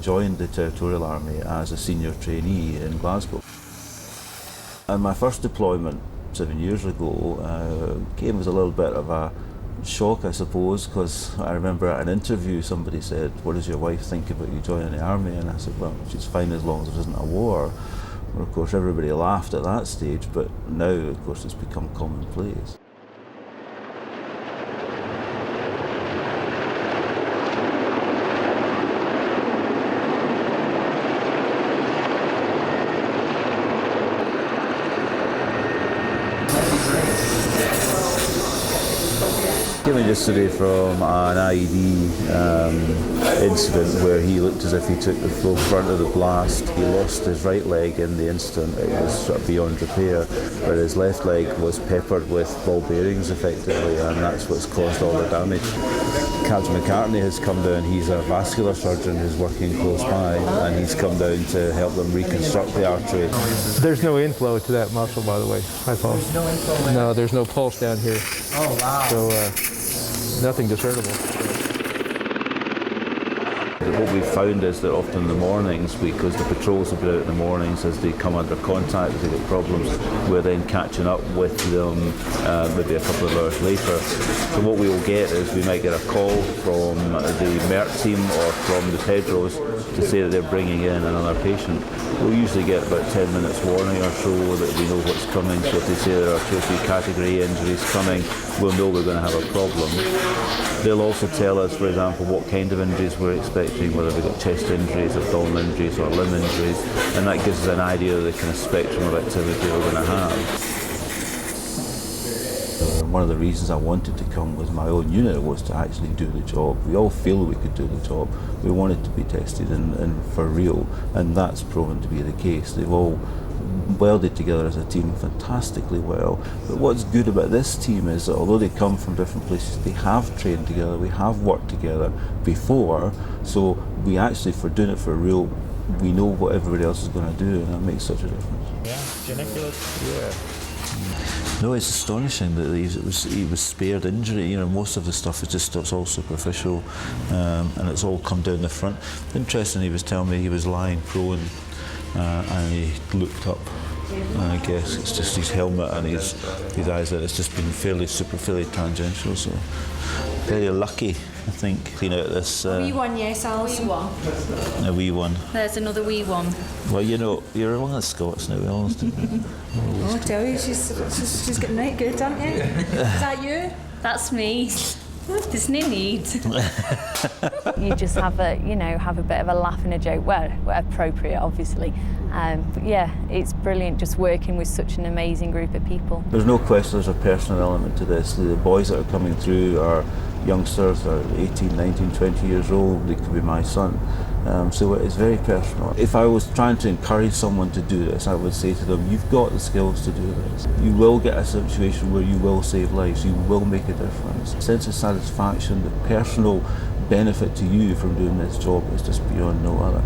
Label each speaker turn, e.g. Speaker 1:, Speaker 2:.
Speaker 1: joined the Territorial Army as a senior trainee in Glasgow. And my first deployment 7 years ago came as a little bit of a shock, I suppose, because I remember at an interview somebody said, "What does your wife think about you joining the army?" And I said, "Well, she's fine as long as there isn't a war." Well, of course, everybody laughed at that stage, but now, of course, it's become commonplace. Came in yesterday from an IED incident where he looked as if he took the full front of the blast. He lost his right leg in the instant. It was sort of beyond repair, but his left leg was peppered with ball bearings effectively, and that's what's caused all the damage. Captain McCartney has come down. He's a vascular surgeon who's working close by, and he's come down to help them reconstruct the artery.
Speaker 2: There's no inflow to that muscle, by the way. Hi, Paul.
Speaker 3: There's no inflow.
Speaker 2: No, there's no pulse down here.
Speaker 3: Oh, wow.
Speaker 2: So nothing discernible.
Speaker 1: What we've found is that often in the mornings, because the patrols have been out in the mornings, as they come under contact, if they get problems, we're then catching up with them maybe a couple of hours later. So what we will get is we might get a call from the MERT team or from the Pedros to say that they're bringing in another patient. We'll usually get about 10 minutes warning or so that we know what's coming. So if they say there are 2 or 3 category injuries coming, we'll know we're going to have a problem. They'll also tell us, for example, what kind of injuries we're expecting, whether we've got chest injuries, abdominal injuries or limb injuries, and that gives us an idea of the kind of spectrum of activity we're going to have. One of the reasons I wanted to come with my own unit was to actually do the job. We all feel we could do the job. We want it to be tested and for real, and that's proven to be the case. They've all welded together as a team fantastically well. But what's good about this team is that although they come from different places, they have trained together, we have worked together before, so we actually, for doing it for real, we know what everybody else is going to do, and that makes such a difference.
Speaker 2: Yeah, geniculate. Yeah.
Speaker 1: No, it's astonishing that he was spared injury. You know, most of the stuff is just, it's all superficial, and it's all come down the front. Interesting, he was telling me he was lying prone, and he looked up. I guess it's just his helmet and his eyes, and it's just been fairly tangential. So very lucky, I think, clean out this.
Speaker 4: Wee one, yes, Alice. Wee one.
Speaker 1: A wee one.
Speaker 4: There's another wee one.
Speaker 1: Well, you know, you're among the Scots now, we always do.
Speaker 4: Oh, I tell you, she's getting right good, aren't you? Is that you?
Speaker 5: That's me. There's no need. You just have a bit of a laugh and a joke. Well, appropriate, obviously. But yeah, it's brilliant just working with such an amazing group of people.
Speaker 1: There's no question there's a personal element to this. The boys that are coming through are youngsters, are 18, 19, 20 years old. They could be my son. So it's very personal. If I was trying to encourage someone to do this, I would say to them, you've got the skills to do this. You will get a situation where you will save lives, you will make a difference. The sense of satisfaction, the personal benefit to you from doing this job is just beyond no other.